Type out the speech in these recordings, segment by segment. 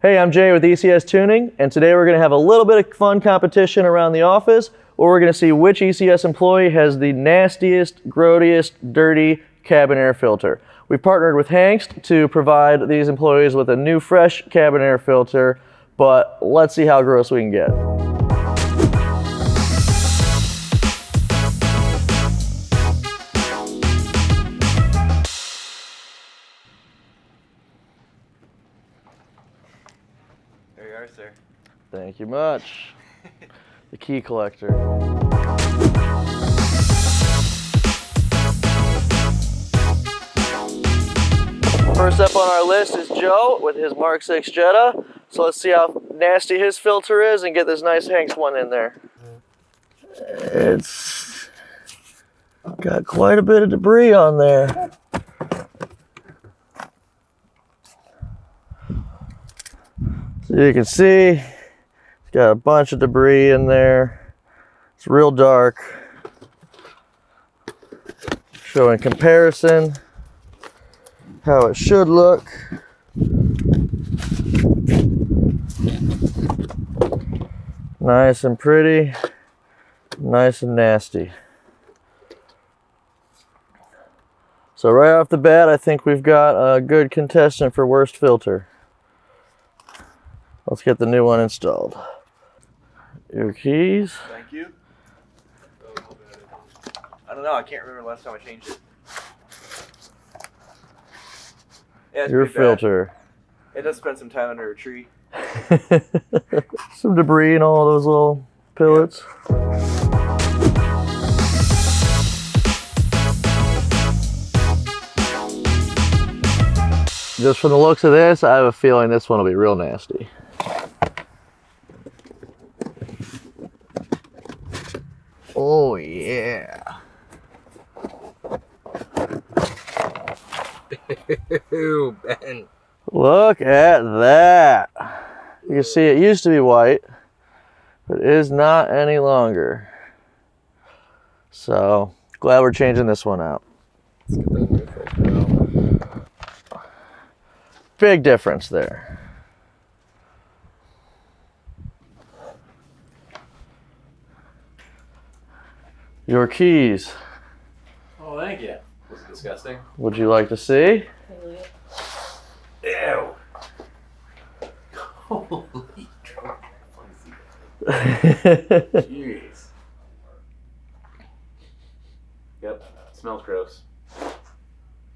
Hey, I'm Jay with ECS Tuning, and today we're going to have a little bit of fun competition around the office, where we're going to see which ECS employee has the nastiest, grodiest, dirty cabin air filter. We partnered with Hengst to provide these employees with a new, fresh cabin air filter, but let's see how gross we can get. There you are, sir. Thank you much. The key collector. First up on our list is Joe with his Mark 6 Jetta. So let's see how nasty his filter is and get this nice Hengst one in there. It's got quite a bit of debris on there. So you can see it's got a bunch of debris in there. It's real dark. Showing comparison how it should look. Nice and pretty, nice and nasty. So right off the bat, I think we've got a good contestant for worst filter. Let's get the new one installed. Your keys. Thank you. I don't know, I can't remember the last time I changed it. Yeah, Your filter. It does spend some time under a tree. Some debris and all those little pellets. Just from the looks of this, I have a feeling this one will be real nasty. Oh yeah. Ew, Ben. Look at that. You can see it used to be white, but it is not any longer. So, glad we're changing this one out. Let's get that new filter out. Big difference there. Your keys. Oh, thank you. Was it disgusting? Would you like to see? Ew. Holy jeez. Yep, smells gross.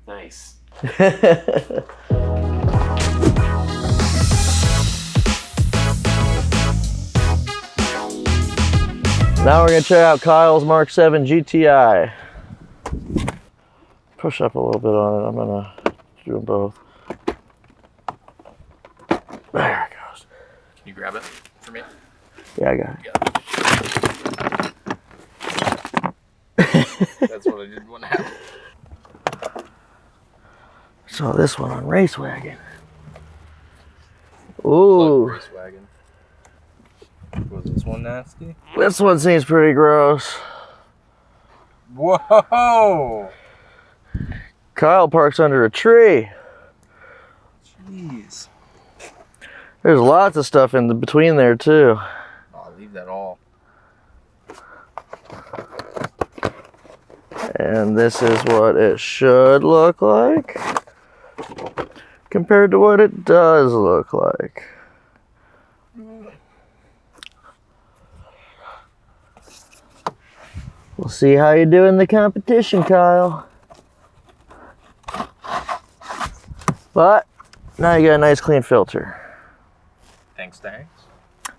Nice. Now we're gonna check out Kyle's Mark 7 GTI. Push up a little bit on it. I'm gonna do them both. There it goes. Can you grab it for me? Yeah, I got it. That's what I did want to happen. Saw this one on Race Wagon. Ooh. Race wagon. Was this one nasty? This one seems pretty gross. Whoa! Kyle parks under a tree. Jeez. There's lots of stuff in between there too. I'll leave that all. And this is what it should look like compared to what it does look like. We'll see how you do in the competition, Kyle. But now you got a nice clean filter. Thanks, thanks.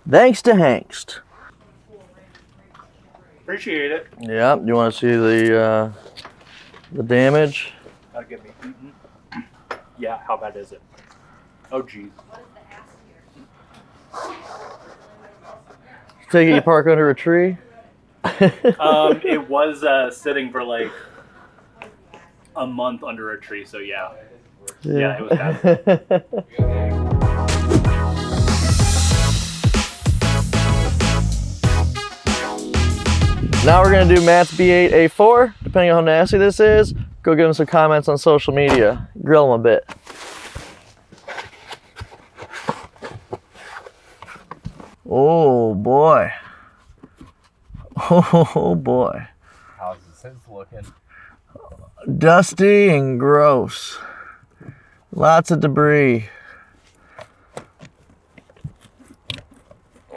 Thanks to Hengst. Appreciate it. Yeah, you want to see the damage? That'll get me eaten. Yeah, how bad is it? Oh, geez. Take it you park under a tree? It was sitting for like a month under a tree, so yeah. Yeah, it was bad. Now we're going to do Matt's B8 A4. Depending on how nasty this is, go give him some comments on social media. Grill him a bit. Oh boy. Oh boy. How's this looking? Dusty and gross. Lots of debris.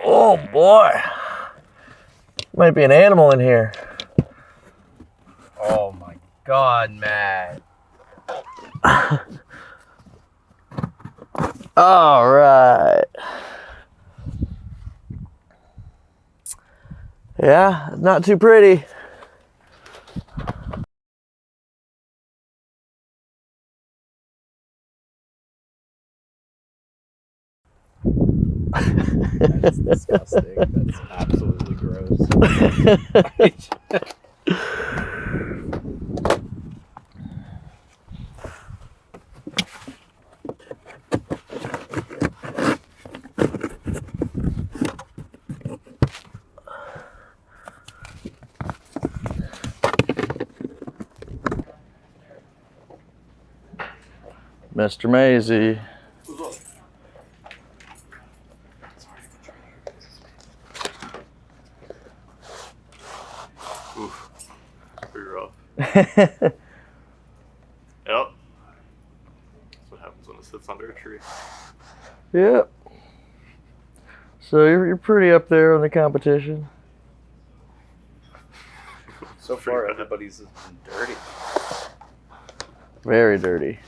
Oh boy. Might be an animal in here. Oh my God, Matt. All right. Yeah, not too pretty. That's disgusting. That's absolutely gross. Mr. Maisie. Oof. Pretty rough. Yep. That's what happens when it sits under a tree. Yep. So you're pretty up there on the competition. So far, everybody's has been dirty. Very dirty.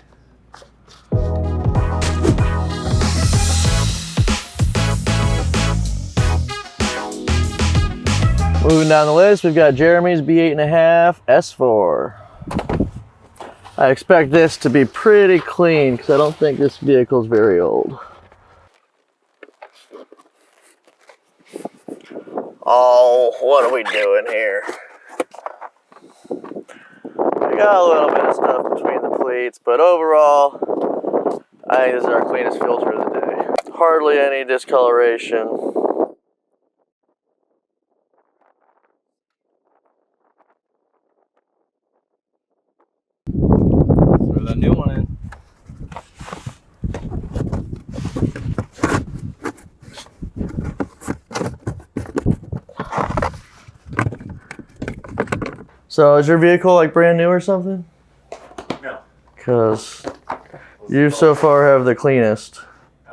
Moving down the list, we've got Jeremy's B8.5 S4. I expect this to be pretty clean because I don't think this vehicle's very old. Oh, what are we doing here? We got a little bit of stuff between the pleats, but overall, I think this is our cleanest filter of the day. Hardly any discoloration. Throw that new one in. So is your vehicle like brand new or something? No. Because you so far have the cleanest.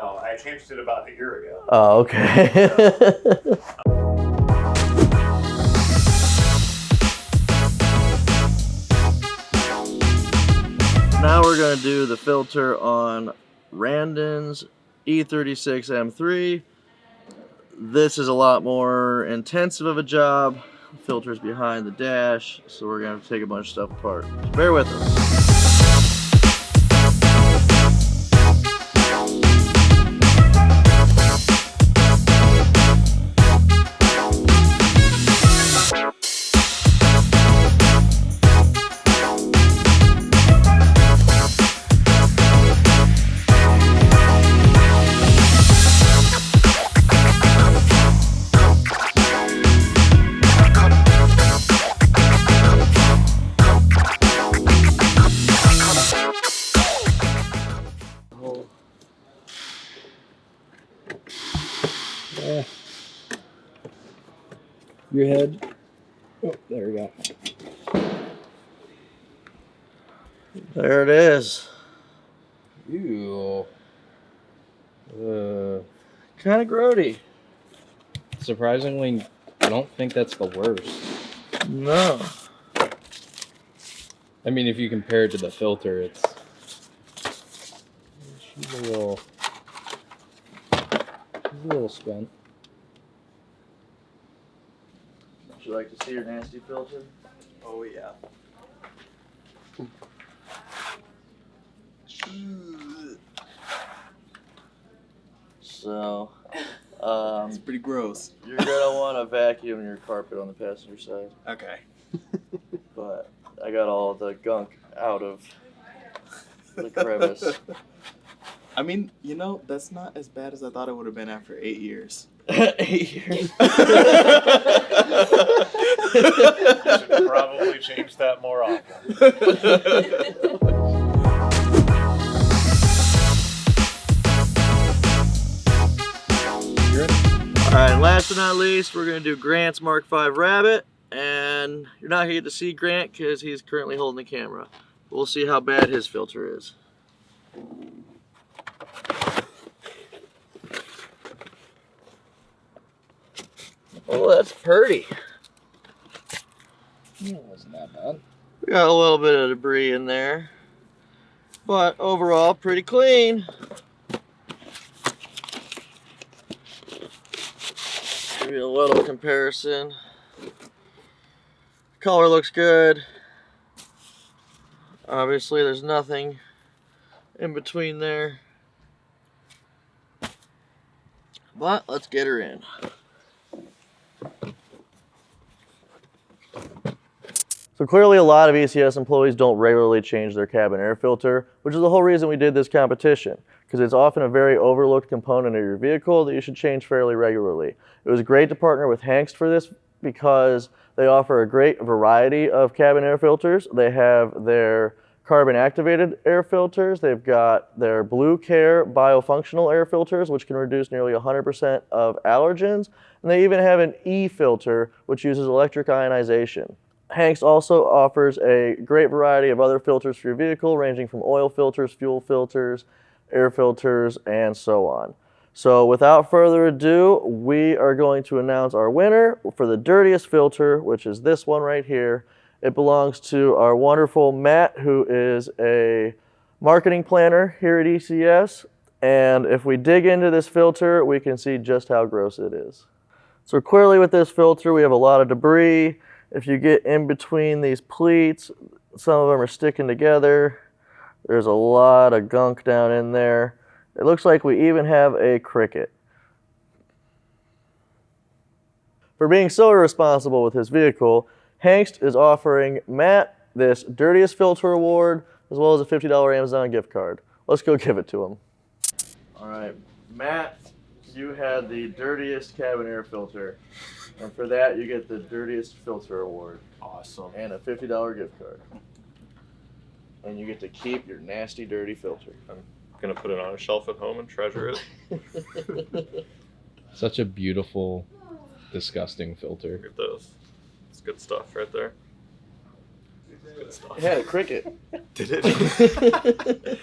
Oh, I changed it about a year ago. Oh, okay. Now we're going to do the filter on Randon's E36 M3. This is a lot more intensive of a job. The filter's behind the dash, so we're going to take a bunch of stuff apart. So bear with us. Your head. Oh, there we go. There it is. Ew. Kind of grody. Surprisingly, I don't think that's the worst. No. I mean, if you compare it to the filter, she's a little spent. Would you like to see your nasty filter? Oh yeah. So, It's pretty gross. you're gonna want to vacuum your carpet on the passenger side. Okay. But I got all the gunk out of the crevice. I mean, you know, that's not as bad as I thought it would have been after 8 years. 8 years. Should probably change that more often. All right, last but not least, we're gonna do Grant's Mark V Rabbit, and you're not gonna get to see Grant because he's currently holding the camera. We'll see how bad his filter is. Oh, that's pretty. It wasn't that bad. We got a little bit of debris in there, but overall pretty clean. Give you a little comparison. Color looks good. Obviously there's nothing in between there, but let's get her in. So clearly a lot of ECS employees don't regularly change their cabin air filter, which is the whole reason we did this competition, because it's often a very overlooked component of your vehicle that you should change fairly regularly. It was great to partner with Hengst for this because they offer a great variety of cabin air filters. They have their carbon activated air filters, they've got their Blue Care biofunctional air filters, which can reduce nearly 100% of allergens, and they even have an E filter, which uses electric ionization. Hengst also offers a great variety of other filters for your vehicle, ranging from oil filters, fuel filters, air filters, and so on. So without further ado, we are going to announce our winner for the dirtiest filter, which is this one right here. It belongs to our wonderful Matt, who is a marketing planner here at ECS. And if we dig into this filter, we can see just how gross it is. So clearly with this filter, we have a lot of debris. If you get in between these pleats, some of them are sticking together. There's a lot of gunk down in there. It looks like we even have a cricket. For being so irresponsible with his vehicle, Hengst is offering Matt this Dirtiest Filter Award, as well as a $50 Amazon gift card. Let's go give it to him. All right, Matt, you had the dirtiest cabin air filter. And for that, you get the Dirtiest Filter Award. Awesome. And a $50 gift card. And you get to keep your nasty, dirty filter. I'm gonna put it on a shelf at home and treasure it. Such a beautiful, disgusting filter. Look at those. It's good stuff right there. Good stuff. It had a cricket. Did it?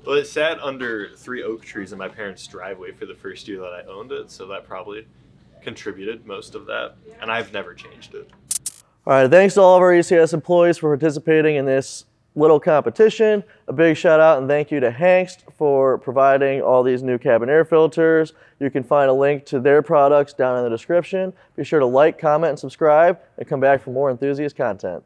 Well, it sat under 3 oak trees in my parents' driveway for the first year that I owned it, so that probably contributed most of that, and I've never changed it. All right, thanks to all of our ECS employees for participating in this little competition. A big shout out and thank you to Hengst for providing all these new cabin air filters. You can find a link to their products down in the description. Be sure to like, comment, and subscribe, and come back for more enthusiast content.